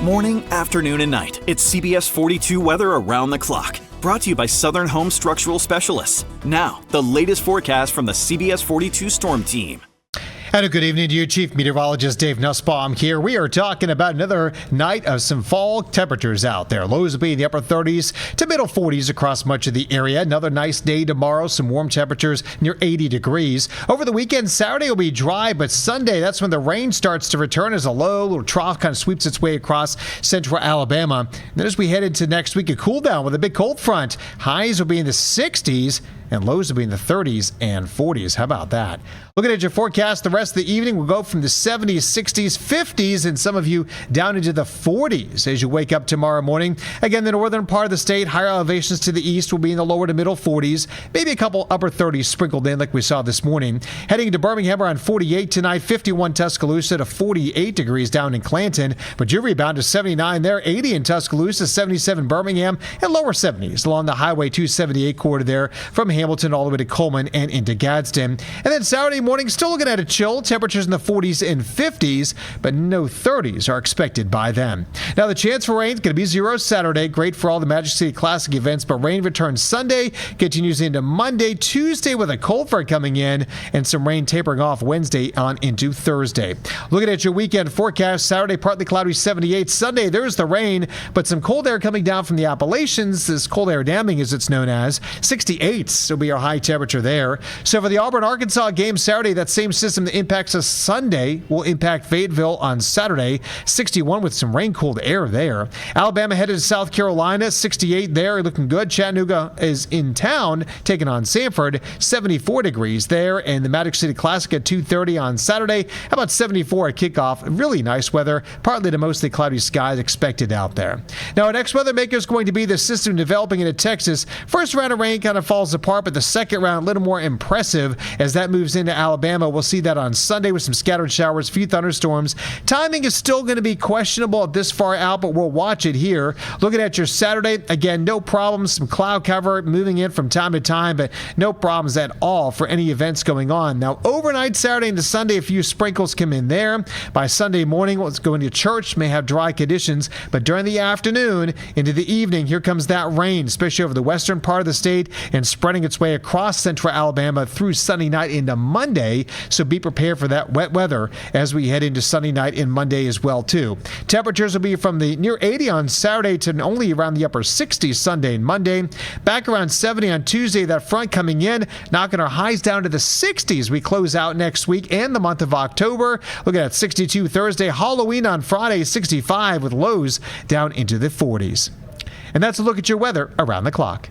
Morning, afternoon, and night. It's CBS 42 weather around the clock. Brought to you by Southern Home Structural Specialists. Now, the latest forecast from the CBS 42 Storm Team. And a good evening to you, Chief Meteorologist Dave Nussbaum here. We are talking about another night of some fall temperatures out there. Lows will be in the upper 30s to middle 40s across much of the area. Another nice day tomorrow. Some warm temperatures near 80 degrees. Over the weekend, Saturday will be dry, but Sunday, that's when the rain starts to return as a low little trough kind of sweeps its way across central Alabama. And then as we head into next week, a cool down with a big cold front. Highs will be in the 60s. And lows will be in the 30s and 40s. How about that? Looking at your forecast, the rest of the evening will go from the 70s, 60s, 50s, and some of you down into the 40s as you wake up tomorrow morning. Again, the northern part of the state, higher elevations to the east will be in the lower to middle 40s. Maybe a couple upper 30s sprinkled in like we saw this morning. Heading to Birmingham around 48 tonight, 51 Tuscaloosa to 48 degrees down in Clanton. But you rebound to 79 there, 80 in Tuscaloosa, 77 Birmingham, and lower 70s along the Highway 278 corridor there from Hamilton all the way to Coleman and into Gadsden. And then Saturday morning, still looking at a chill. Temperatures in the 40s and 50s, but no 30s are expected by then. Now, the chance for rain is going to be 0 Saturday. Great for all the Magic City Classic events, but rain returns Sunday, continues into Monday, Tuesday with a cold front coming in, and some rain tapering off Wednesday on into Thursday. Looking at your weekend forecast, Saturday partly cloudy 78. Sunday, there's the rain, but some cold air coming down from the Appalachians. This cold air damming, as it's known as, 68. Will be our high temperature there. So for the Auburn-Arkansas game Saturday, that same system that impacts us Sunday will impact Fayetteville on Saturday. 61 with some rain-cooled air there. Alabama headed to South Carolina, 68 there, looking good. Chattanooga is in town, taking on Sanford, 74 degrees there. And the Magic City Classic at 2:30 on Saturday. How about 74 at kickoff? Really nice weather, partly to mostly cloudy skies expected out there. Now, our next weather maker is going to be the system developing into Texas. First round of rain kind of falls apart, but the second round a little more impressive as that moves into Alabama. We'll see that on Sunday with some scattered showers, few thunderstorms. Timing is still going to be questionable at this far out, but we'll watch it here. Looking at your Saturday, again, no problems. Some cloud cover moving in from time to time, but no problems at all for any events going on. Now, overnight Saturday into Sunday, a few sprinkles come in there. By Sunday morning, let's go into church, may have dry conditions, but during the afternoon into the evening, here comes that rain, especially over the western part of the state and spreading its way across central Alabama through Sunday night into Monday. So be prepared for that wet weather as we head into Sunday night and Monday as well too. Temperatures will be from the near 80 on Saturday to only around the upper 60s Sunday and Monday. Back around 70 on Tuesday, that front coming in, knocking our highs down to the 60s. We close out next week and the month of October. Looking at 62 Thursday, Halloween on Friday, 65 with lows down into the 40s. And that's a look at your weather around the clock.